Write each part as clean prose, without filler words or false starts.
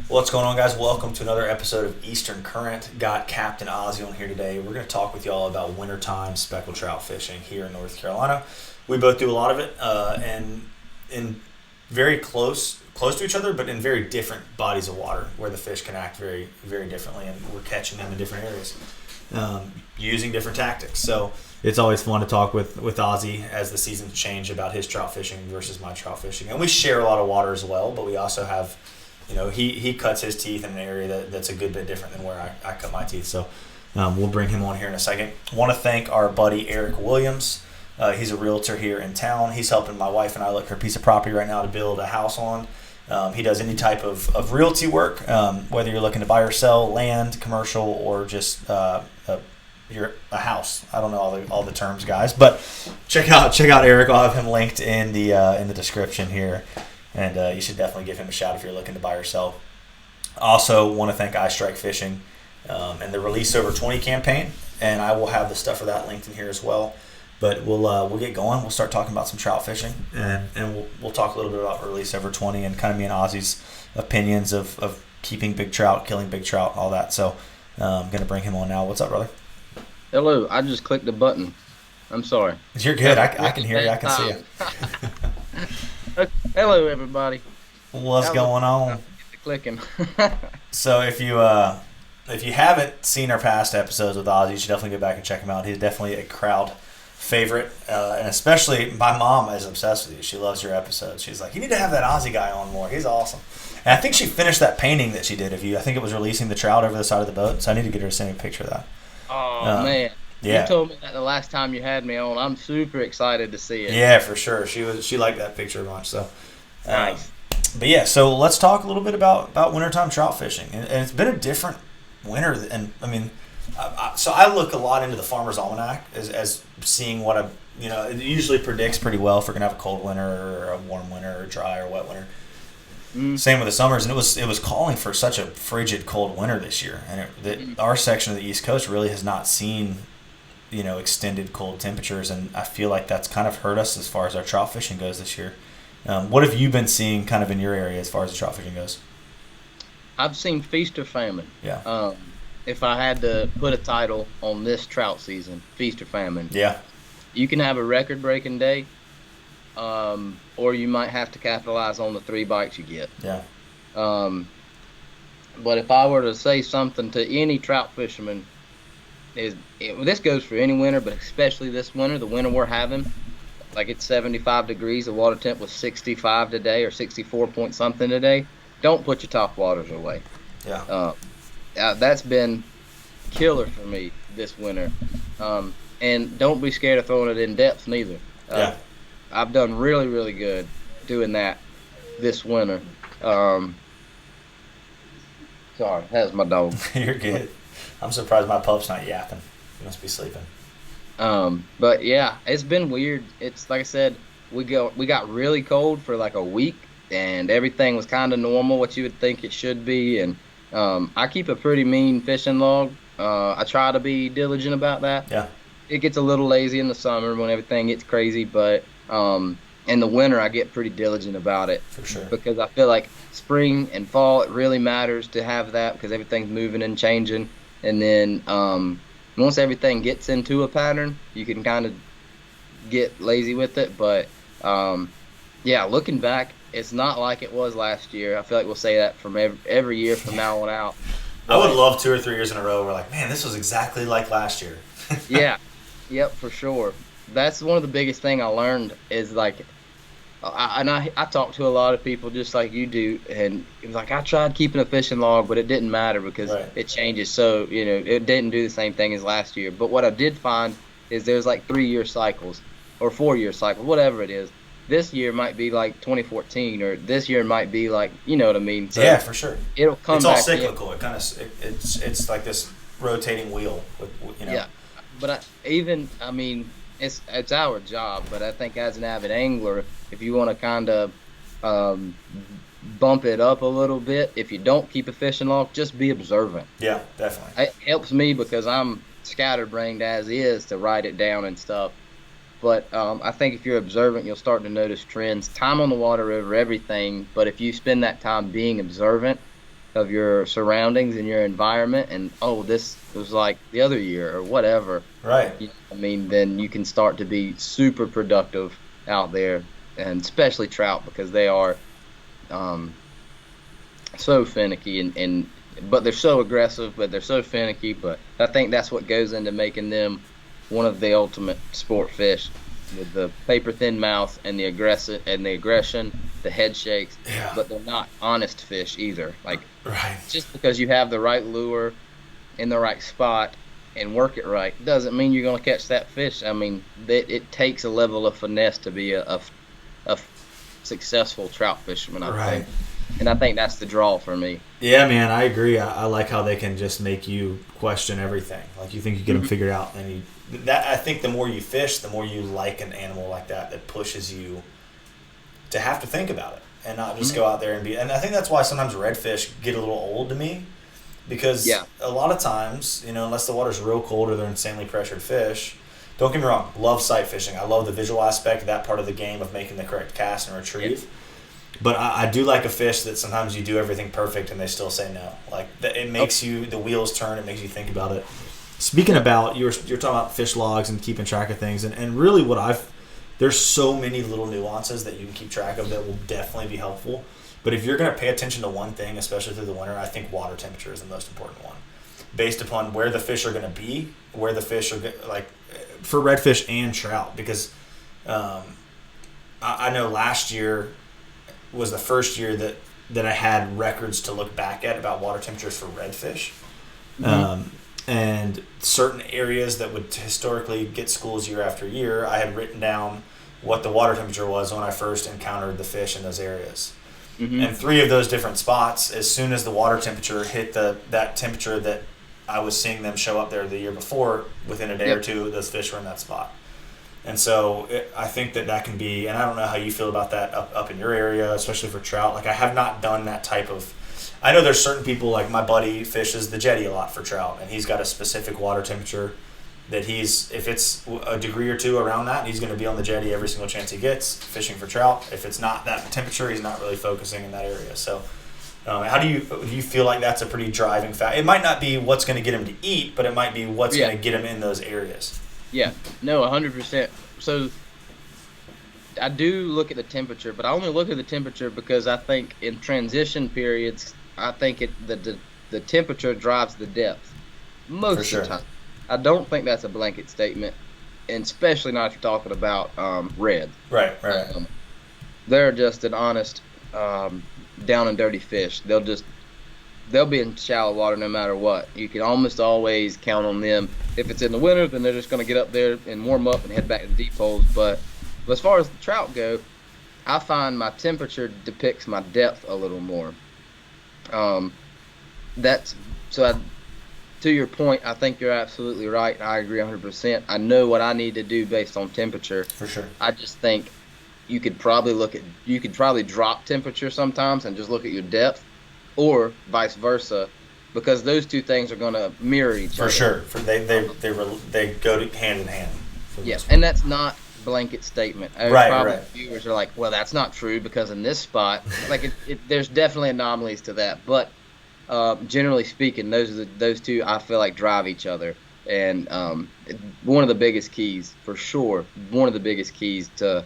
What's going on, guys? Welcome to another episode of Eastern Current. Got Capt and Ozzy on here today. We're going to talk with y'all about wintertime speckled trout fishing here in North Carolina. We both do a lot of it, and in very close to each other, but in very different bodies of water where the fish can act very, very differently, and we're catching them in different areas, using different tactics. So it's always fun to talk with Ozzy as the seasons change about his trout fishing versus my trout fishing. And we share a lot of water as well, but we also have, he cuts his teeth in an area that's a good bit different than where I cut my teeth. So we'll bring him on here in a second. I want to thank our buddy Eric Williams. He's a realtor here in town. He's helping my wife and I look for a piece of property right now to build a house on. He does any type of realty work, whether you're looking to buy or sell land, commercial, or just a house. I don't know all the terms, guys, but check out Eric. I'll have him linked in the description here, and you should definitely give him a shout if you're looking to buy or sell. Also, want to thank iStrike Fishing and the Release Over 20 campaign, and I will have the stuff for that linked in here as well. But we'll get going. We'll start talking about some trout fishing, and we'll talk a little bit about Release Over 20 and kind of me and Ozzy's opinions of keeping big trout, killing big trout, all that. So I'm going to bring him on now. What's up, brother? Hello, I just clicked the button. I'm sorry. You're good. I can hear you. I can see you. Hello, everybody. What's going on? Get the clicking. So if you haven't seen our past episodes with Ozzy, you should definitely go back and check him out. He's definitely a crowd favorite, and especially my mom is obsessed with you. She loves your episodes. She's like, you need to have that Ozzy guy on more. He's awesome. And I think she finished that painting that she did of you. I think it was releasing the trout over the side of the boat. So I need to get her to send me a picture of that. Oh, man. Yeah. You told me that the last time you had me on. I'm super excited to see it. Yeah, for sure. She liked that picture a bunch. So nice. But yeah, so let's talk a little bit about wintertime trout fishing. And it's been a different winter. And I mean, so I look a lot into the Farmer's Almanac as seeing what it usually predicts pretty well if we're going to have a cold winter or a warm winter or dry or wet winter. Same with the summers, and it was calling for such a frigid cold winter this year, and our section of the East Coast really has not seen, extended cold temperatures, and I feel like that's kind of hurt us as far as our trout fishing goes this year. What have you been seeing kind of in your area as far as the trout fishing goes? I've seen feast or famine. Yeah. If I had to put a title on this trout season, feast or famine. Yeah. You can have a record-breaking day, or you might have to capitalize on the 3 bites you get. Yeah. But if I were to say something to any trout fisherman, this goes for any winter, but especially this winter, the winter we're having, like it's 75 degrees, the water temp was 65 today or 64 point something today. Don't put your top waters away. Yeah. That's been killer for me this winter. And don't be scared of throwing it in depth neither. Yeah. I've done really, really good doing that this winter. Sorry, that's my dog. You're good. I'm surprised my pup's not yapping. He must be sleeping. But yeah, it's been weird. It's like I said, we got really cold for like a week, and everything was kind of normal, what you would think it should be. And I keep a pretty mean fishing log. I try to be diligent about that. Yeah. It gets a little lazy in the summer when everything gets crazy, but in the winter I get pretty diligent about it. For sure. Because I feel like spring and fall, it really matters to have that because everything's moving and changing. And then once everything gets into a pattern, you can kind of get lazy with it. But yeah, looking back, it's not like it was last year. I feel like we'll say that from every year from now on out. I would love 2 or 3 years in a row. We're like, man, this was exactly like last year. Yeah. Yep, for sure. That's one of the biggest thing I learned is like, I talk to a lot of people just like you do, and it was like I tried keeping a fishing log, but it didn't matter because it changes. So it didn't do the same thing as last year. But what I did find is there's like 3-year cycles or 4-year cycles, whatever it is. This year might be like 2014, or this year might be like, you know what I mean? So yeah, for sure. It'll come. It's all back cyclical. It kind of it's like this rotating wheel. Yeah, but I mean, it's our job. But I think as an avid angler, if you want to kind of bump it up a little bit, if you don't keep a fishing log, just be observant. Yeah, definitely. It helps me because I'm scatterbrained as is to write it down and stuff. But I think if you're observant, you'll start to notice trends. Time on the water over everything, but if you spend that time being observant, of your surroundings and your environment, and oh, this was like the other year or whatever. Right. I mean, then you can start to be super productive out there, and especially trout because they are so finicky and but they're so aggressive, but they're so finicky. But I think that's what goes into making them one of the ultimate sport fish, with the paper thin mouth and the aggression, the head shakes. Yeah. But they're not honest fish either. Like, Right. just because you have the right lure in the right spot and work it right doesn't mean you're going to catch that fish. I mean, it takes a level of finesse to be a successful trout fisherman, I think. And I think that's the draw for me. Yeah, man, I agree. I like how they can just make you question everything. Like, you think you get them figured out, and I think the more you fish, the more you like an animal like that pushes you to have to think about it and not just go out there and be. And I think that's why sometimes redfish get a little old to me, because a lot of times, unless the water's real cold or they're insanely pressured fish. Don't get me wrong, love sight fishing. I love the visual aspect of that part of the game of making the correct cast and retrieve. Yeah. But I do like a fish that sometimes you do everything perfect and they still say no. Like, it makes the wheels turn. It makes you think about it. Speaking about, you're talking about fish logs and keeping track of things, and really there's so many little nuances that you can keep track of that will definitely be helpful. But if you're going to pay attention to one thing, especially through the winter, I think water temperature is the most important one. Based upon where the fish are going to be, where the fish are, like, for redfish and trout. Because I know last year was the first year that I had records to look back at about water temperatures for redfish. And certain areas that would historically get schools year after year, I had written down what the water temperature was when I first encountered the fish in those areas. And 3 of those different spots, as soon as the water temperature hit that temperature that I was seeing them show up there the year before, within a day or two, those fish were in that spot. And so I think that can be, and I don't know how you feel about that up in your area, especially for trout. Like, I have not done that type of, I know there's certain people, like my buddy fishes the jetty a lot for trout, and he's got a specific water temperature that if it's a degree or two around that, he's going to be on the jetty every single chance he gets fishing for trout. If it's not that temperature, he's not really focusing in that area. So how do you feel like that's a pretty driving factor? It might not be what's going to get him to eat, but it might be what's going to get him in those areas. Yeah, no, 100%. So I do look at the temperature, but I only look at the temperature because I think in transition periods, I think the temperature drives the depth most of the time. I don't think that's a blanket statement, and especially not if you're talking about red. Right. They're just an honest, down and dirty fish. They'll be in shallow water no matter what. You can almost always count on them. If it's in the winter, then they're just going to get up there and warm up and head back to the deep holes. But as far as the trout go, I find my temperature depicts my depth a little more. To your point, I think you're absolutely right, and I agree 100%. I know what I need to do based on temperature. For sure. I just think you could probably drop temperature sometimes and just look at your depth, or vice versa, because those two things are going to mirror each other. For sure. They go hand in hand. Yeah, and that's not blanket statement. Right. Viewers are like, well, that's not true because in this spot, like there's definitely anomalies to that, but generally speaking, those two I feel like drive each other, and one of the biggest keys for sure. One of the biggest keys to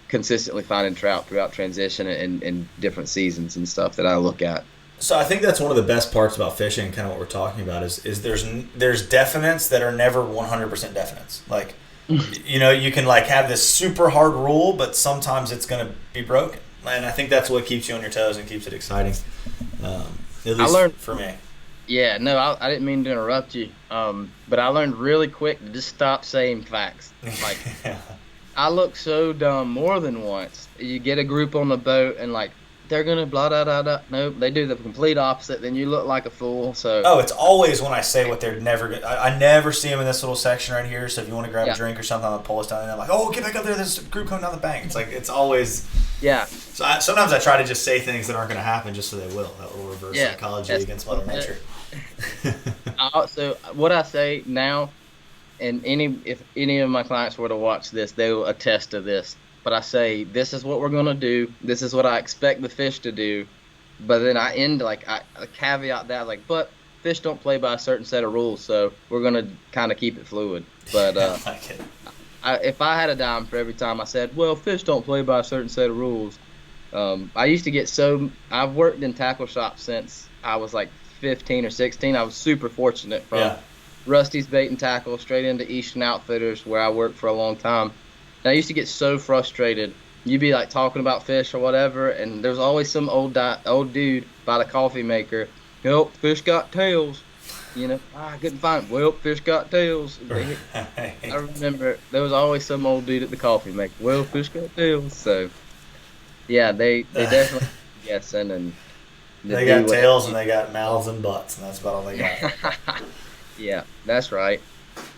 consistently finding trout throughout transition and different seasons and stuff that I look at. So I think that's one of the best parts about fishing, kind of what we're talking about, is there's definites that are never 100% definites. Like, you can like have this super hard rule, but sometimes it's going to be broken. And I think that's what keeps you on your toes and keeps it exciting. At least for me. Yeah, no, I didn't mean to interrupt you. But I learned really quick to just stop saying facts. Like, I look so dumb more than once. You get a group on the boat and like, they're going to blah, da, da, da. Nope, they do the complete opposite. Then you look like a fool. So. Oh, it's always when I say what they're never going to. I never see them in this little section right here. So if you want to grab a drink or something, I'll pull us down. And I'm like, oh, get back up there. There's a group coming down the bank. It's like, it's always. Yeah. So sometimes I try to just say things that aren't going to happen just so they will. That little reverse psychology against Mother Nature. So what I say now, and if any of my clients were to watch this, they will attest to this. But I say, this is what we're going to do. This is what I expect the fish to do. but then I end like I caveat that like, but fish don't play by a certain set of rules, so we're gonna kind of keep it fluid. But I like it. if I had a dime for every time I said, well, fish don't play by a certain set of rules, I used to get so. I've worked in tackle shops since I was like 15 or 16. I was super fortunate from Yeah. Rusty's Bait and Tackle straight into Eastern Outfitters where I worked for a long time. And I used to get so frustrated. You'd be like talking about fish or whatever, and there's always some old dude by the coffee maker. Help, fish got tails. I couldn't find 'em. Well, fish got tails. I Right. remember there was always some old dude at the coffee maker. Well, fish got tails. So yeah, they definitely guessing and to They do got whatever. tails and they got mouths and butts, and that's about all they got. Yeah, that's right.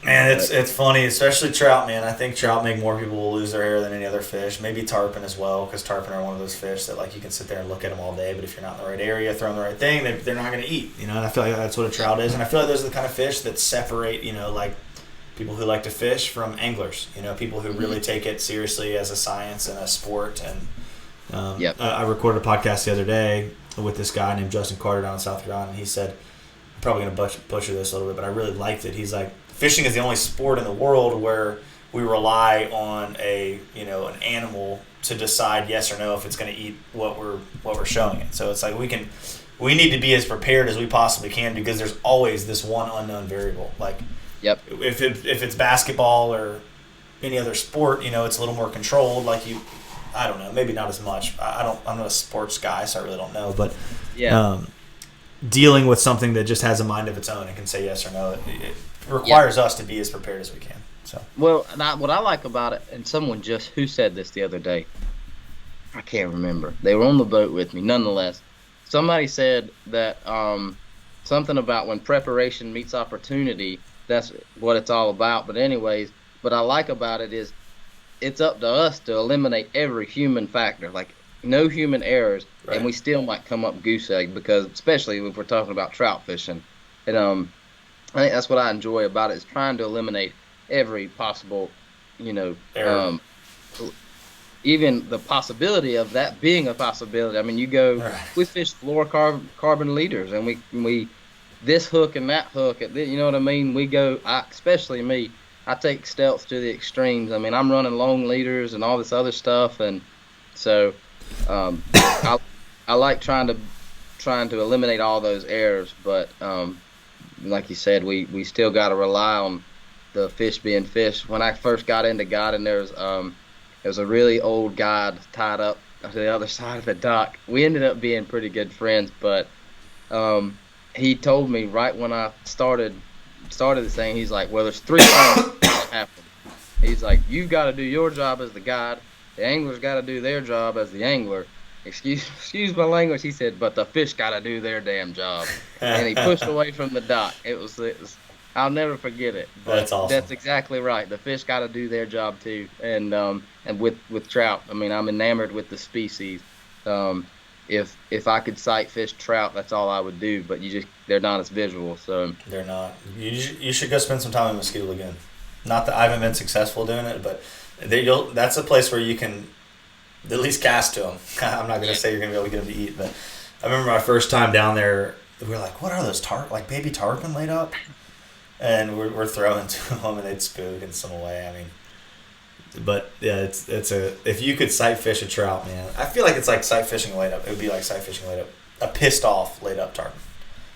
Man, it's But it's funny, especially trout. Man, I think trout make more people lose their hair than any other fish. Maybe tarpon as well, because tarpon are one of those fish that like you can sit there and look at them all day, but if you're not in the right area, throwing the right thing, they're not going to eat. And I feel like that's what a trout is, and I feel like those are the kind of fish that separate. Like people who like to fish from anglers. People who mhm, really take it seriously as a science and a sport. And yep, I recorded a podcast the other day with this guy named Justin Carter down in South Carolina, and he said, I'm probably going to butcher this a little bit, but I really liked it. He's like, fishing is the only sport in the world where we rely on an animal to decide yes or no if it's going to eat what we're showing it. So it's like we need to be as prepared as we possibly can, because there's always this one unknown variable. Like yep, if it's basketball or any other sport, it's a little more controlled. I don't know, maybe not as much. I'm not a sports guy, so I really don't know. But yeah, um, dealing with something that just has a mind of its own and can say yes or no, it yeah. requires us to be as prepared as we can. So Well, what I like about it, and someone just who said this the other day, I can't remember. They were on the boat with me, nonetheless. Somebody said that something about when preparation meets opportunity. That's what it's all about. But anyways, what I like about it is it's up to us to eliminate every human factor, like no human errors, and right, we still might come up goose egg because, especially if we're talking about trout fishing, and I think that's what I enjoy about it is trying to eliminate every possible, you know, error. even the possibility of that being a possibility. I mean, Right. we fish carbon leaders, and we this hook and that hook. You know what I mean? Especially me. I take stealth to the extremes. I mean, I'm running long leaders and all this other stuff, and so um, I I like trying to eliminate all those errors. But like you said, we still got to rely on the fish being fish. When I first got into guiding, there was a really old guide tied up to the other side of the dock. We ended up being pretty good friends, but um, he told me right when I started the thing, he's like, "Well, there's three things that happen." He's like, "You've got to do your job as the guide. The angler's got to do their job as the angler." Excuse my language. He said, "But the fish got to do their damn job." And he pushed away from the dock. It was I'll never forget it. But That's awesome. that's exactly right. The fish got to do their job too. And with trout, I mean, I'm enamored with the species. Um, if I could sight fish trout, that's all I would do. But they're not as visual. So They're not. You should go spend some time in Mosquito Lagoon. Not that I haven't been successful doing it, but that's a place where you can at least cast to them. I'm not going to yeah, say you're going to be able to get them to eat, but I remember my first time down there, we were like, what are those, like baby tarpon laid up? And we're throwing to them, and they'd spook and swim away. I mean, but yeah, if you could sight fish a trout, man, I feel like it's like sight fishing laid up. It would be like sight fishing laid up, a pissed off laid up tarpon.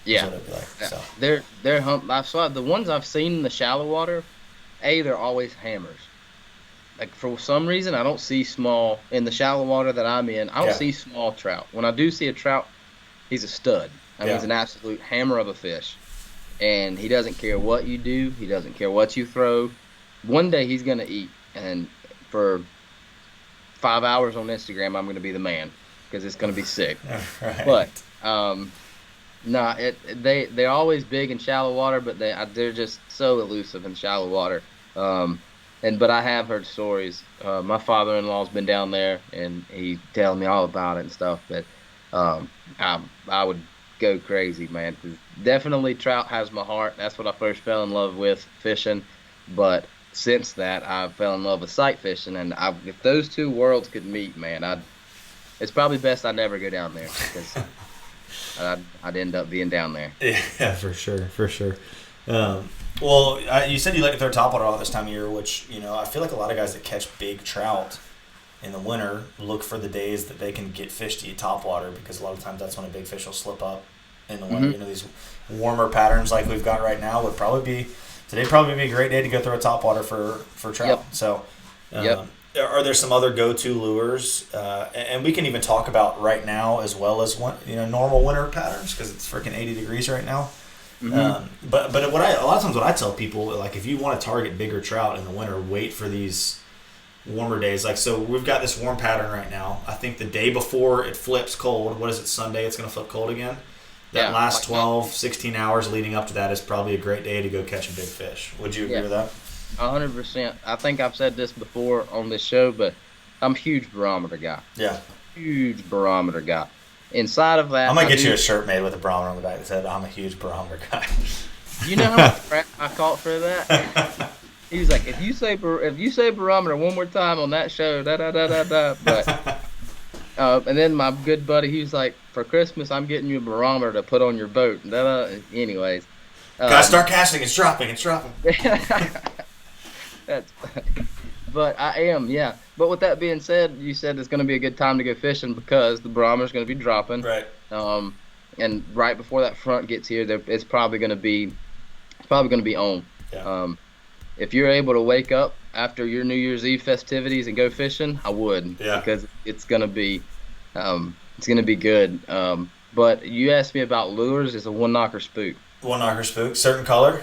Is yeah. what it'd be like. Yeah. So They're hump. I saw the ones I've seen in the shallow water. They're always hammers. Like for some reason, I don't see small in the shallow water that I'm in. I don't yeah, see small trout. When I do see a trout, he's a stud. I mean, he's yeah, an absolute hammer of a fish, and he doesn't care what you do. He doesn't care what you throw. One day he's gonna eat, and for 5 hours on Instagram, I'm gonna be the man because it's gonna be sick. But right. no, they're always big in shallow water, but they're just so elusive in shallow water. Um, but I have heard stories. My father-in-law's been down there, and he telling me all about it and stuff. But I would go crazy, man. 'Cause definitely trout has my heart. That's what I first fell in love with fishing. But since that, I fell in love with sight fishing, and if those two worlds could meet, man, it's probably best I never go down there because I'd end up being down there. Yeah, for sure. Well, you said you like to throw topwater all this time of year, which I feel like a lot of guys that catch big trout in the winter look for the days that they can get fish to eat topwater, because a lot of times that's when a big fish will slip up in the winter. Mm-hmm. These warmer patterns like we've got right now would probably be a great day to go throw a topwater for trout. Yep. So, Yep. are there some other go-to lures? And we can even talk about right now as well as normal winter patterns, because it's freaking 80 degrees right now. Mm-hmm. But a lot of times what I tell people, like, if you want to target bigger trout in the winter, wait for these warmer days. Like, so we've got this warm pattern right now. I think the day before it flips cold, what is it, Sunday, it's going to flip cold again? That last 12, 16 hours leading up to that is probably a great day to go catch a big fish. Would you agree with that? 100%. I think I've said this before on this show, but I'm a huge barometer guy. Yeah. Huge barometer guy. Inside of that, I'm going to get you a shirt made with a barometer on the back that said, I'm a huge barometer guy. You know how much crap I caught for that? He was like, if you say barometer one more time on that show, But and then my good buddy, he was like, for Christmas, I'm getting you a barometer to put on your boat. Anyways. Gotta start casting. It's dropping. That's funny. But I am, yeah. But with that being said, you said it's going to be a good time to go fishing because the barometer's going to be dropping. Right. And right before that front gets here, it's probably going to be on. Yeah. If you're able to wake up after your New Year's Eve festivities and go fishing, I would. Yeah. Because it's going to be good. But you asked me about lures. It's a one knocker spook. One knocker spook, certain color.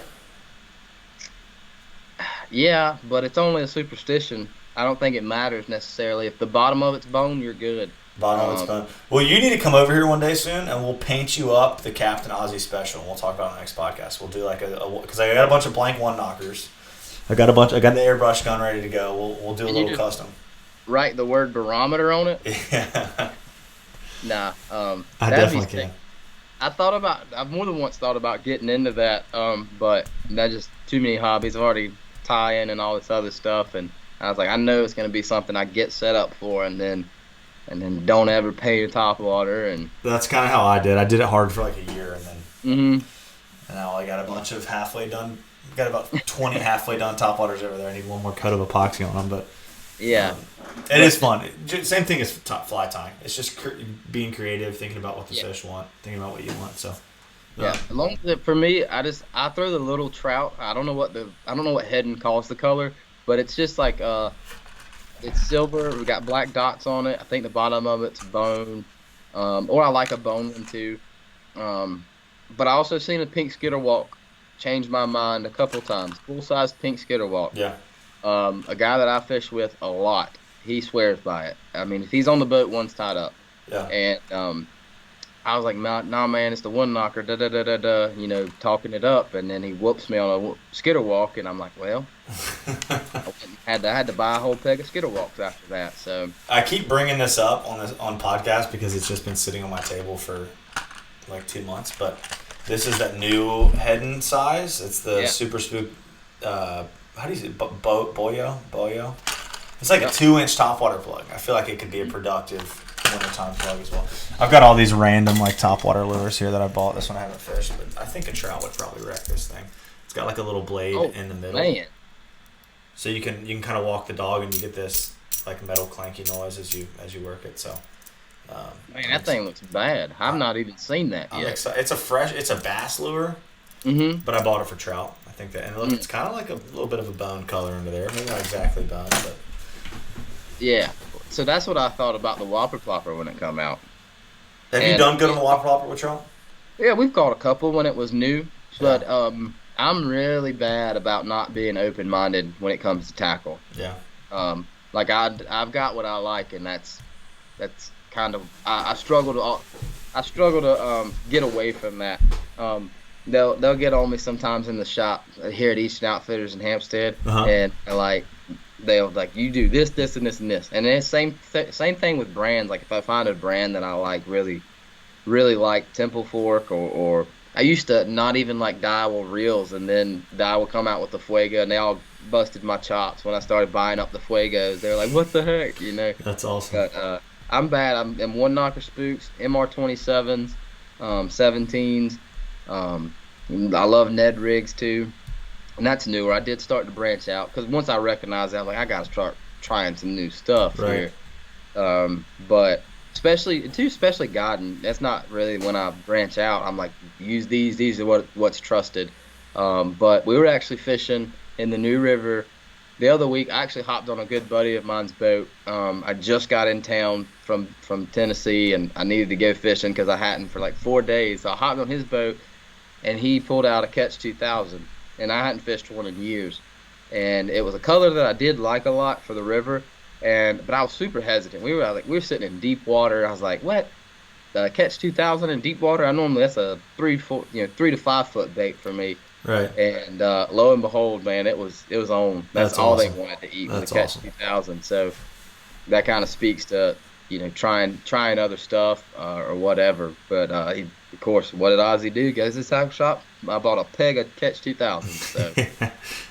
Yeah, but it's only a superstition. I don't think it matters necessarily. If the bottom of it's bone, you're good. Bottom of it's bone. Well, you need to come over here one day soon, and we'll paint you up the Capt and Ozzy special. And we'll talk about it on the next podcast. We'll do like because I got a bunch of blank one knockers. I got the airbrush gun ready to go. We'll do a little custom. Write the word barometer on it. Yeah. Nah. I definitely can. I've more than once thought about getting into that, but that's just too many hobbies. I've already tie-in and all this other stuff, and I was like, I know it's going to be something I get set up for, and then don't ever pay your topwater. And that's kind of how I did. I did it hard for like a year, and then and now I got a bunch of halfway done. Got about 20 halfway done topwaters over there. I need one more coat of epoxy on them, but yeah, it is fun. Same thing as fly tying. It's just being creative, thinking about what the fish want, thinking about what you want. So yeah, as long as for me, I throw the little trout. I don't know what Hedden calls the color, but it's just like it's silver. We got black dots on it. I think the bottom of it's bone, or I like a bone one too. But I also seen a pink skitterwalk change my mind a couple times. Full size pink skitterwalk. Yeah. A guy that I fish with a lot, he swears by it. I mean, if he's on the boat, one's tied up. Yeah. And I was like, nah, man, it's the one knocker, talking it up, and then he whoops me on a skitterwalk, and I'm like, well, I had to buy a whole peg of skitterwalks after that. So I keep bringing this up on podcast because it's just been sitting on my table for like 2 months, but this is that new Hedden size. It's the Super Spook. How do you say it? Boyo? It's like a 2-inch topwater plug. I feel like it could be a productive wintertime plug as well. I've got all these random like topwater lures here that I bought. This one I haven't fished, but I think a trout would probably wreck this thing. It's got like a little blade in the middle. Man. So you can kind of walk the dog and you get this like metal clanky noise as you work it. So. Man, that thing looks bad. I've not even seen that yet. It's a bass lure, but I bought it for trout. I think that, and look, it's kind of like a little bit of a bone color under there. Maybe not exactly bone, but yeah. So that's what I thought about the Whopper Plopper when it come out. Have you done good on the Whopper Plopper with trout? Yeah, we've caught a couple when it was new, but I'm really bad about not being open-minded when it comes to tackle. Yeah. Like I've got what I like, and that's kind of I struggle to get away from that. They'll get on me sometimes in the shop here at Eastern Outfitters in Hampstead, and like they'll like, you do this, this, and this, and this, and it's same thing with brands. Like if I find a brand that I like really like Temple Fork or I used to not even like Daiwa reels, and then Daiwa come out with the Fuego, and they all busted my chops when I started buying up the Fuegos. They're like, what the heck, That's awesome. But I'm bad. I'm one knocker spooks, MR27s, 17s. I love Ned rigs too, and that's newer. I did start to branch out because once I recognized that, like I got to start trying some new stuff Right. here. But especially guiding, that's not really when I branch out. I'm like, use these. These are what's trusted. But we were actually fishing in the New River the other week. I actually hopped on a good buddy of mine's boat. I just got in town from Tennessee, and I needed to go fishing because I hadn't for like 4 days. So I hopped on his boat, and he pulled out a Catch 2000, and I hadn't fished one in years. And it was a color that I did like a lot for the river, but I was super hesitant. We were sitting in deep water. I was like, what? Catch 2000 in deep water? I normally that's a 3 to 5 foot bait for me. Right. And lo and behold, man, it was on. That's all awesome. they wanted to eat was That's a Catch awesome. 2000. So that kind of speaks to trying other stuff or whatever. But of course, what did Ozzy do? Goes to the tackle shop. I bought a peg of Catch 2000. So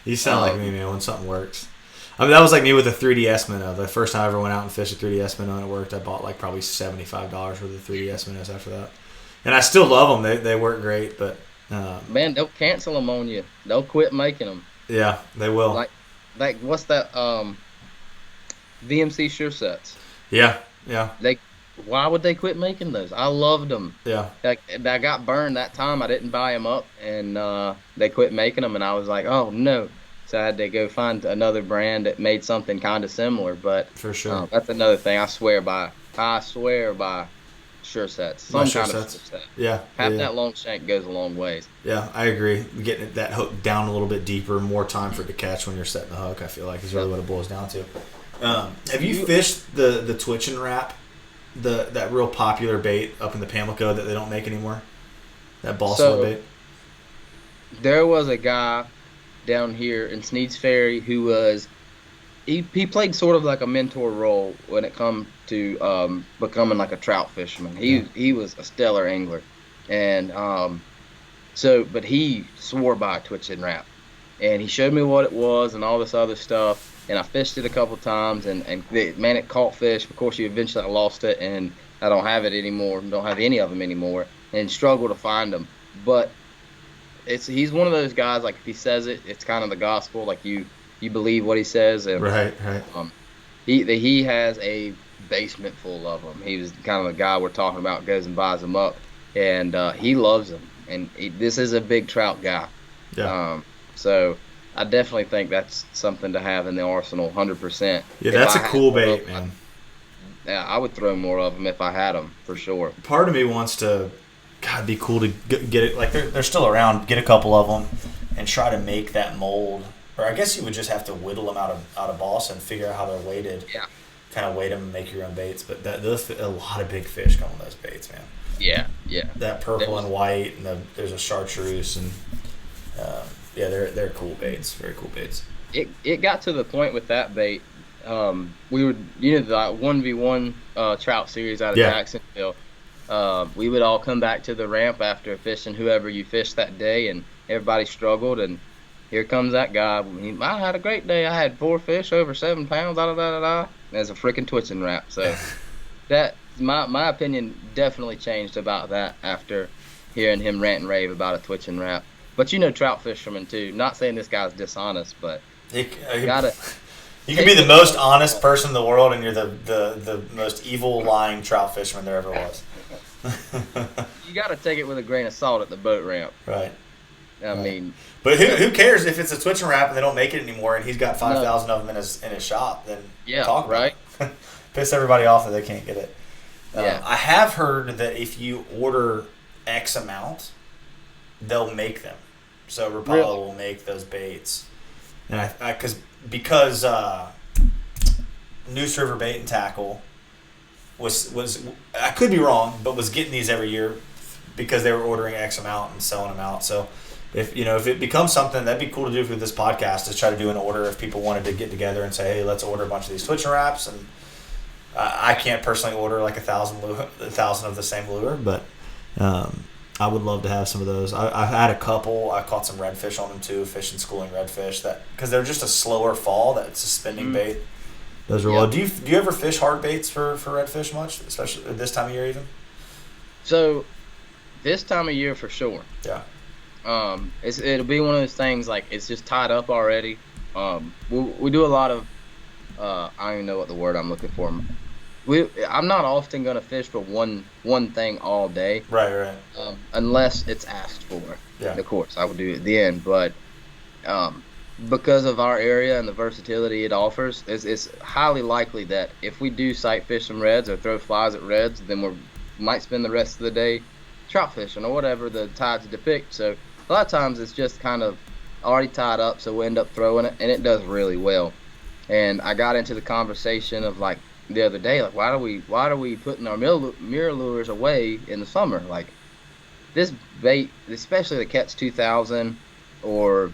You sound like me, man, when something works. I mean, that was like me with a 3DS minnow. The first time I ever went out and fished a 3DS minnow and it worked, I bought like probably $75 worth of 3DS minnows after that. And I still love them. They work great, but man, they'll cancel them on you. They'll quit making them. yeah, they will. Like what's that? VMC Sure Sets. Yeah, yeah, Why would they quit making those? I loved them. yeah. Like I got burned that time. I didn't buy them up, and they quit making them, and I was like, oh no. So I had to go find another brand that made something kind of similar. But For sure. that's another thing I swear by. I swear by Sure Sets. Some Sure kind Sets. of Sure Set. Yeah, Having yeah. that long shank goes a long ways. Yeah, I agree. Getting that hook down a little bit deeper, more time for it to catch when you're setting the hook, I feel like is really what it boils down to. Have you fished the twitch and wrap, that real popular bait up in the Pamlico that they don't make anymore? That balsa So bait? there was a guy down here in Sneed's Ferry who he played sort of like a mentor role when it come to becoming like a trout fisherman. He was a stellar angler, and but he swore by a twitch and wrap, and he showed me what it was and all this other stuff, and I fished it a couple times, and man, it caught fish. Of course, eventually I lost it, and I don't have it anymore. Don't have any of them anymore, and struggle to find them, but. He's one of those guys, like if he says it, it's kind of the gospel. Like you believe what he says, and Right. he has a basement full of them. He was kind of the guy we're talking about, goes and buys them up, and he loves them. And this is a big trout guy. Yeah. So I definitely think that's something to have in the arsenal, 100%. Yeah, If that's I a had cool more bait, of man. yeah, I would throw more of them if I had them for sure. Part of me wants to, God, it'd be cool to get it. Like they're still around. Get a couple of them and try to make that mold. Or I guess you would just have to whittle them out of balsa and figure out how they're weighted. Yeah. Kind of weight them and make your own baits. But those a lot of big fish come on those baits, man. Yeah. That purple and white, and there's a chartreuse, and they're cool baits. Very cool baits. It got to the point with that bait. We would, the 1v1 trout series out of Yeah. Jacksonville. We would all come back to the ramp after fishing whoever you fished that day, and everybody struggled. And here comes that guy. I had a great day. I had 4 fish over 7 pounds. Da da da da. There's a freaking twitching wrap. So that my opinion definitely changed about that after hearing him rant and rave about a twitching wrap. But trout fishermen too. Not saying this guy's dishonest, but you gotta. You can be the most honest person in the world, and you're the most evil, lying trout fisherman there ever was. You got to take it with a grain of salt at the boat ramp. Right. I mean, but who cares if it's a twitch and wrap and they don't make it anymore, and he's got 5,000 of them in his shop? Then talk about right. it. Piss everybody off that they can't get it. Yeah. I have heard that if you order X amount, they'll make them. So Rapala Really? will make those baits, and because Noose River Bait and Tackle was I could be wrong, but was getting these every year because they were ordering X amount and selling them out. So if it becomes something, that'd be cool to do for this podcast, is try to do an order if people wanted to get together and say, hey, let's order a bunch of these twitch and wraps. And I can't personally order like 1,000 of the same lure, but I would love to have some of those. I've had a couple. I caught some redfish on them too, fishing schooling redfish, because they're just a slower fall. That's a spinning bait. Those are low. Do you ever fish hard baits for redfish much, especially this time of year even? So This time of year for sure. Yeah. It'll be one of those things like it's just tied up already. We do a lot of I don't even know what the word I'm looking for. I'm not often gonna fish for one thing all day. Right, right. Unless it's asked for. Yeah. Of course, I would do it at the end, but um, because of our area and the versatility it offers, it's highly likely that if we do sight fish some reds or throw flies at reds, then we might spend the rest of the day trout fishing or whatever the tides depict. So a lot of times it's just kind of already tied up, so we end up throwing it, and it does really well. And I got into the conversation of like the other day, like why are we putting our mirror lures away in the summer? Like this bait, especially the Catch 2000 or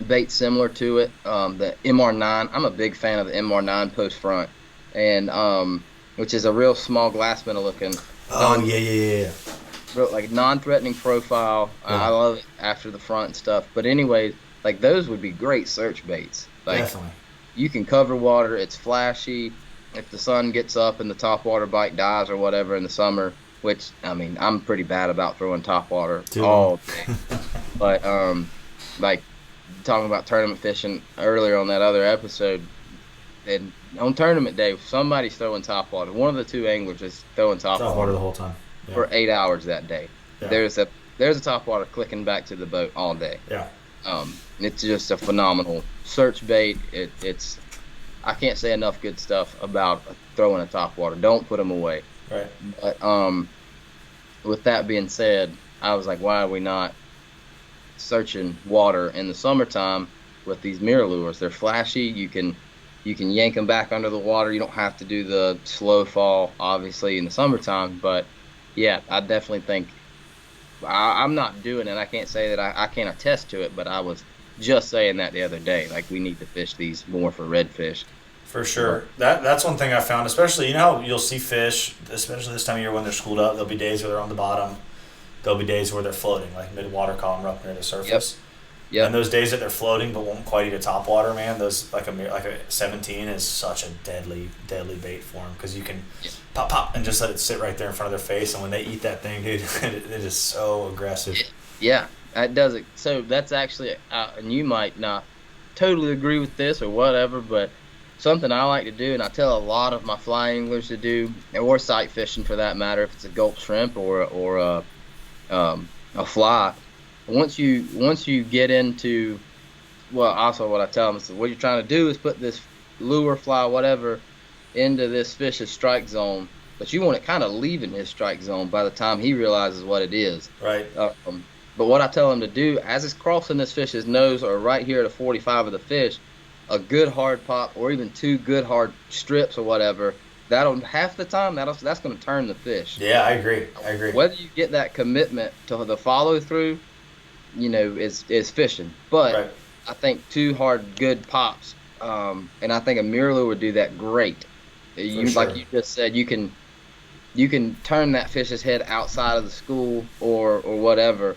bait similar to it, the MR9. I'm a big fan of the MR9 post front, and which is a real small glass spinner looking. Oh yeah. Real, like non-threatening profile. Yeah. I love it after the front and stuff. But anyway, like those would be great search baits. Like, Definitely. you can cover water. It's flashy. If the sun gets up and the topwater bite dies or whatever in the summer, which I mean, I'm pretty bad about throwing topwater all day. But like talking about tournament fishing earlier on that other episode, and on tournament day, somebody's throwing topwater. One of the two anglers is throwing Topwater the whole time. Yeah. for 8 hours that day. Yeah. There's a topwater clicking back to the boat all day. Yeah. It's just a phenomenal search bait. It's I can't say enough good stuff about throwing a topwater. Don't put them away. Right. But with that being said, I was like, why are we not searching water in the summertime with these mirror lures? They're flashy. You can yank them back under the water. You don't have to do the slow fall, obviously, in the summertime. But yeah, I definitely think I'm not doing it. I can't say that I can't attest to it, but I was just saying that the other day. Like, we need to fish these more for redfish. For sure. That's one thing I found, especially, you know how you'll see fish, especially this time of year when they're schooled up, there'll be days where they're on the bottom. There'll be days where they're floating, like mid-water column up near the surface. Yep. And those days that they're floating but won't quite eat a topwater, man, those like a 17 is such a deadly bait for them, because you can pop and just let it sit right there in front of their face, and when they eat that thing, dude, it is so aggressive. Yeah, it does it. So that's actually, and you might not totally agree with this or whatever, but something I like to do, and I tell a lot of my fly anglers to do, or sight fishing for that matter, if it's a gulp shrimp or a fly. Once you get into, well, also what I tell them is what you're trying to do is put this lure, fly, whatever, into this fish's strike zone, but you want it kind of leaving his strike zone by the time he realizes what it is. Right. But what I tell him to do, as it's crossing this fish's nose or right here at a 45 of the fish, a good hard pop or even two good hard strips or whatever, that'll half the time that's going to turn the fish. Yeah, I agree. Whether you get that commitment to the follow through, you know, is fishing. But Right. I think two hard good pops, and I think a mirror lure would do that great. Sure. Like you just said, you can turn that fish's head outside of the school or whatever.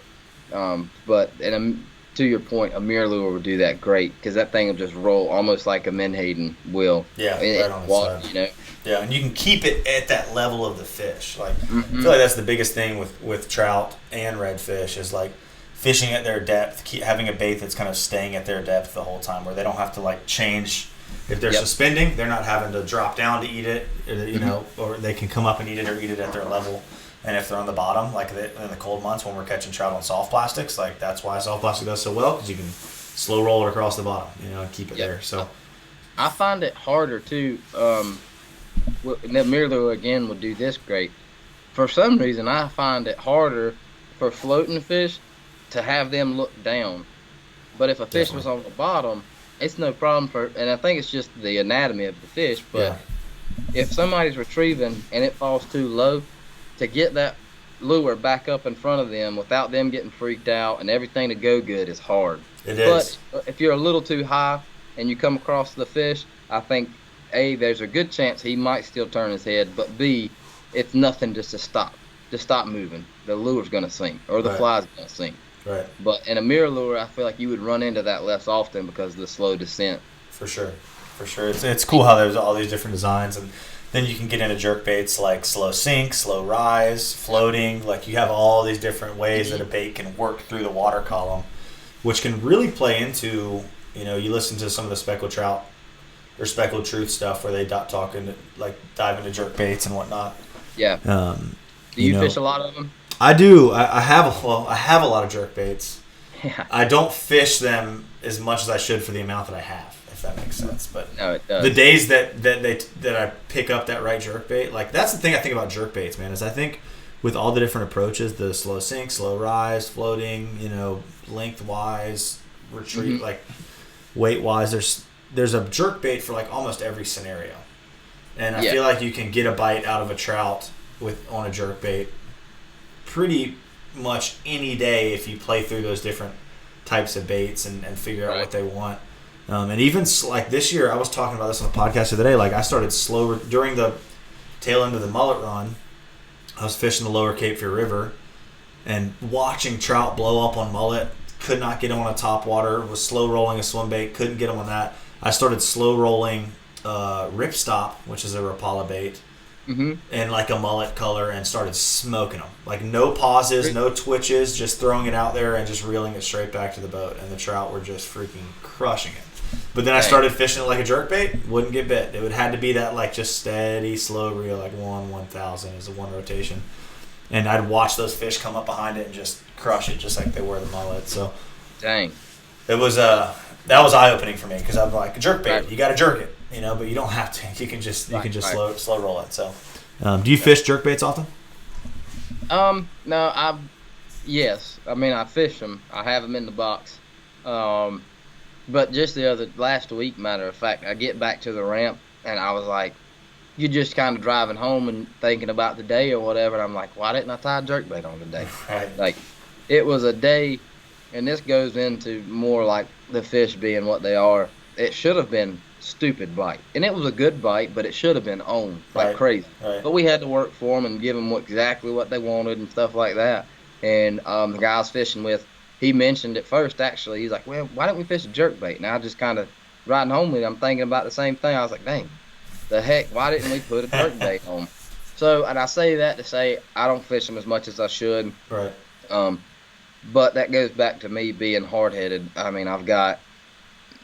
But to your point, a mirror lure would do that great, because that thing will just roll almost like a menhaden will. Yeah, right on the water, side. you know. Yeah, and you can keep it at that level of the fish. Like, I Mm-hmm. feel like that's the biggest thing with trout and redfish is like fishing at their depth, having a bait that's kind of staying at their depth the whole time, where they don't have to like change. If they're suspending, they're not having to drop down to eat it, you know, or they can come up and eat it or eat it at their level. And if they're on the bottom, like in the cold months when we're catching trout on soft plastics, like that's why soft plastic does so well, because you can slow roll it across the bottom, you know, and keep it there. So I find it harder too. And that mirror lure again will do this great. For some reason, I find it harder for floating fish to have them look down. But if a fish was on the bottom, it's no problem and I think it's just the anatomy of the fish. But if somebody's retrieving and it falls too low, to get that lure back up in front of them without them getting freaked out and everything to go good is hard. It is. But if you're a little too high and you come across the fish, I think A, there's a good chance he might still turn his head, but B, it's nothing just to stop moving. The lure's gonna sink, or the fly's gonna sink. Right. But in a mirror lure, I feel like you would run into that less often because of the slow descent. For sure. It's cool how there's all these different designs, and Then you can get into jerk baits like slow sink, slow rise, floating. Like you have all these different ways that a bait can work through the water column, which can really play into, you listen to some of the speckled trout or speckled truth stuff where they dive into jerk baits and whatnot. Yeah. Do you fish a lot of them? I do. I have a lot of jerk baits. Yeah. I don't fish them as much as I should for the amount that I have, if that makes sense. But no, it does. The days that I pick up that right jerk bait, like that's the thing I think about jerk baits, man, is I think with all the different approaches, the slow sink, slow rise, floating, lengthwise, retreat, like weight wise, there's a jerk bait for like almost every scenario. And I feel like you can get a bite out of a trout on a jerk bait pretty much any day if you play through those different types of baits and figure out what they want. And even like this year, I was talking about this on the podcast the other day. Like I started during the tail end of the mullet run. I was fishing the lower Cape Fear River and watching trout blow up on mullet. Could not get them on a topwater. Was slow rolling a swim bait. Couldn't get them on that. I started slow rolling ripstop, which is a Rapala bait. And like a mullet color, and started smoking them. Like no pauses, no twitches, just throwing it out there and just reeling it straight back to the boat. And the trout were just freaking crushing it. But then I started fishing it like a jerkbait, wouldn't get bit. It would had to be that like just steady, slow reel, like 1,000 is a one rotation. And I'd watch those fish come up behind it and just crush it, just like they were the mullet. So, dang, it was that was eye opening for me because I'm like jerkbait, you got to jerk it. But you don't have to. You can just slow roll it. So, do you fish jerkbaits often? No, yes. I mean, I fish them. I have them in the box. But just last week, matter of fact, I get back to the ramp and I was like, you're just kind of driving home and thinking about the day or whatever. And I'm like, why didn't I tie a jerkbait on today? Right. Like, it was a day, and this goes into more like the fish being what they are. It should have been stupid bite, and it was a good bite, but it should have been on like crazy. Right. But we had to work for them and give them exactly what they wanted and stuff like that. And the guy I was fishing with, he mentioned it first. Actually, he's like, "Well, why don't we fish a jerkbait?" And I just kind of riding home with him, I'm thinking about the same thing. I was like, "Dang, the heck, why didn't we put a jerkbait on?" So, and I say that to say I don't fish them as much as I should. Right. But that goes back to me being hard-headed. I mean, I've got,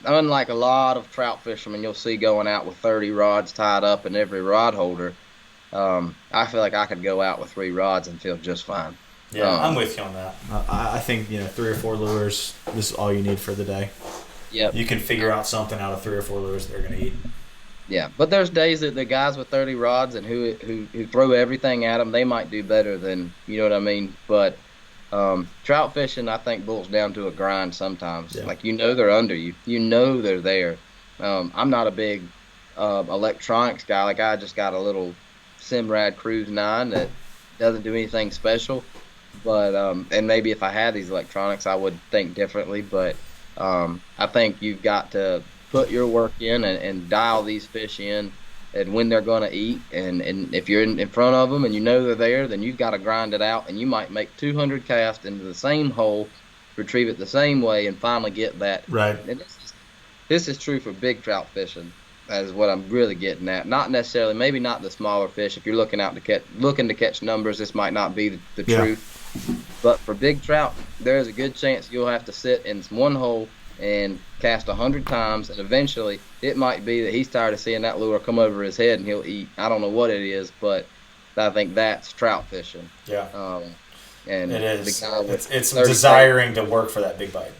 unlike a lot of trout fishermen you'll see going out with 30 rods tied up in every rod holder, I feel like I could go out with 3 rods and feel just fine. Yeah, I'm with you on that. I think 3 or 4 lures, this is all you need for the day. Yep. You can figure out something out of 3 or 4 lures they're going to eat. Yeah, but there's days that the guys with 30 rods and who throw everything at them, they might do better than, you know what I mean? But trout fishing, I think, boils down to a grind sometimes. Yeah. Like, they're under you. They're there. I'm not a big electronics guy. Like, I just got a little Simrad Cruise 9 that doesn't do anything special. But and maybe if I had these electronics, I would think differently. But I think you've got to put your work in and dial these fish in and when they're going to eat. And if you're in front of them and they're there, then you've got to grind it out. And you might make 200 casts into the same hole, retrieve it the same way, and finally get that. Right. And this is true for big trout fishing. That is what I'm really getting at. Not necessarily, maybe not the smaller fish. If you're looking to catch numbers, this might not be the truth. But for big trout, there is a good chance you'll have to sit in one hole and cast 100 times, and eventually it might be that he's tired of seeing that lure come over his head and he'll eat. I don't know what it is, but I think that's trout fishing. Yeah. And it is. The guy with it's desiring to work for that big bite.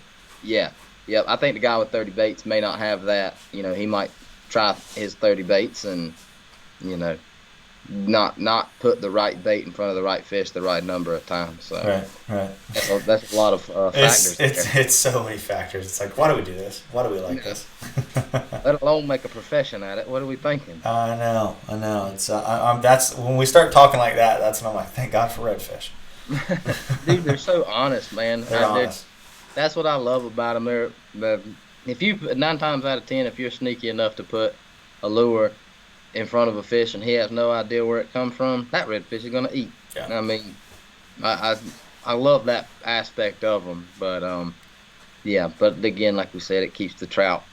Yeah. Yep. I think the guy with 30 baits may not have that. He might try his 30 baits and, not put the right bait in front of the right fish the right number of times. So right. That's a lot of factors. It's so many factors. It's like, why do we do this? Why do we like this? Let alone make a profession at it. What are we thinking? I know. It's that's when we start talking like that. That's when I'm like, thank God for redfish. Dude, they're so honest, man. They're honest. That's what I love about them. If you 9 times out of 10, if you're sneaky enough to put a lure in front of a fish and he has no idea where it comes from, that redfish is going to eat. Yeah. I mean, I love that aspect of them. But but again, like we said, it keeps the trout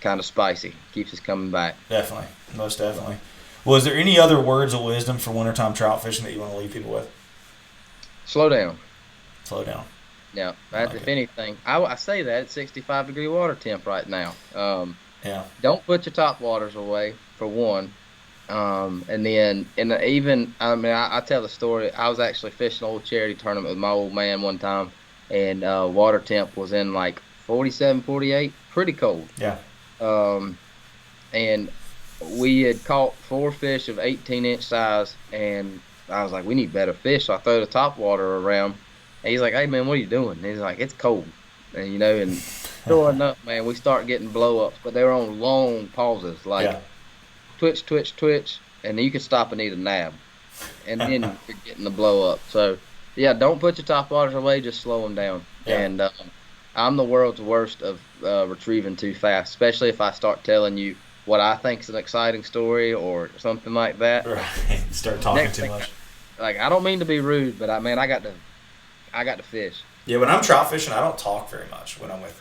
kind of spicy, keeps us coming back. Definitely, most definitely. Was there any other words of wisdom for wintertime trout fishing that you want to leave people with? Slow down. Slow down. Yeah, if anything, I say that it's 65-degree water temp right now. Yeah. Don't put your top waters away, for one. And then, I tell the story. I was actually fishing an old charity tournament with my old man one time, and water temp was in like 47, 48, pretty cold. Yeah. And we had caught 4 fish of 18-inch size, and I was like, we need better fish. So I throw the top water around, and he's like, hey, man, what are you doing? And he's like, it's cold. And, and sure enough, man, we start getting blow-ups, but they were on long pauses, like twitch, twitch, twitch, and then you can stop and eat a nab. And then you're getting the blow-up. So, yeah, don't put your top waters away, just slow them down. Yeah. And I'm the world's worst of retrieving too fast, especially if I start telling you what I think is an exciting story or something like that. Right. Start talking too much. Like, I don't mean to be rude, but I got to fish. Yeah, when I'm trout fishing, I don't talk very much when I'm with,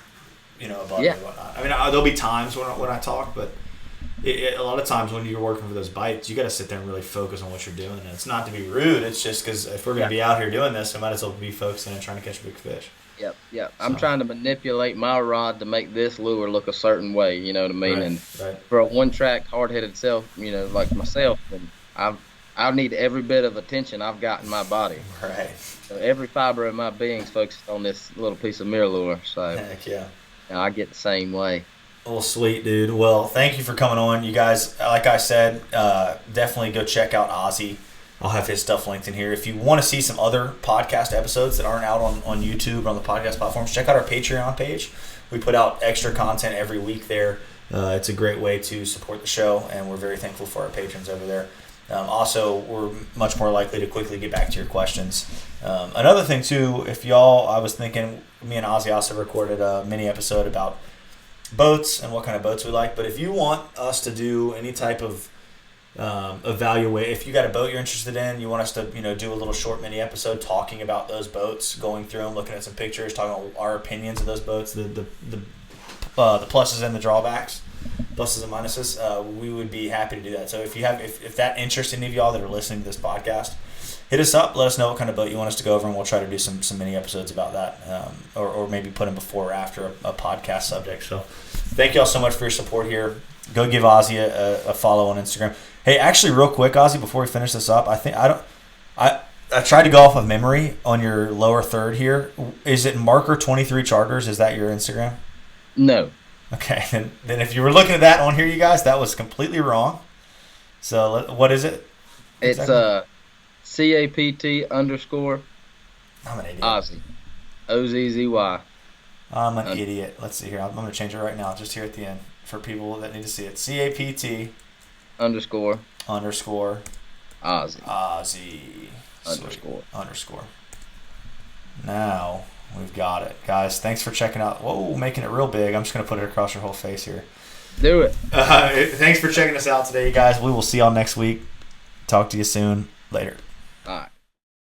a buddy and whatnot. I mean, there'll be times when I talk, but a lot of times when you're working for those bites, you got to sit there and really focus on what you're doing. And it's not to be rude. It's just because if we're going to be out here doing this, we might as well be focusing on trying to catch big fish. Yep. So. I'm trying to manipulate my rod to make this lure look a certain way, you know what I mean? Right, and right. For a one-track, hard-headed self, like myself, and I need every bit of attention I've got in my body. Right. So every fiber of my being's focused on this little piece of mirror lure. So heck yeah. I get the same way. Well, sweet, dude. Well, thank you for coming on. You guys, like I said, definitely go check out Ozzy. I'll have his stuff linked in here. If you want to see some other podcast episodes that aren't out on YouTube or on the podcast platforms, check out our Patreon page. We put out extra content every week there. It's a great way to support the show, and we're very thankful for our patrons over there. Also, we're much more likely to quickly get back to your questions. Another thing, too, I was thinking, me and Ozzy also recorded a mini episode about boats and what kind of boats we like. But if you want us to do any type of evaluate, if you got a boat you're interested in, you want us to do a little short mini episode talking about those boats, going through them, looking at some pictures, talking about our opinions of those boats, the pluses and the drawbacks, pluses and minuses, we would be happy to do that. So if that interests any of y'all that are listening to this podcast, hit us up, let us know what kind of boat you want us to go over, and we'll try to do some mini episodes about that, or maybe put them before or after a podcast subject. So thank y'all so much for your support here. Go give Ozzy a follow on Instagram. Hey, actually, real quick, Ozzy, before we finish this up, I tried to go off of memory on your lower third here. Is it Marker 23 Charters? Is that your Instagram? No. Okay, then if you were looking at that on here, you guys, that was completely wrong. So what is it? Exactly? It's CAPT _. I'm an idiot. Ozzy. OZZY. I'm an idiot. Let's see here. I'm going to change it right now, just here at the end, for people that need to see it. CAPT _. Ozzy. _. Now we've got it. Guys, thanks for checking out. Whoa, making it real big. I'm just going to put it across your whole face here. Do it. Thanks for checking us out today, guys. We will see y'all next week. Talk to you soon. Later.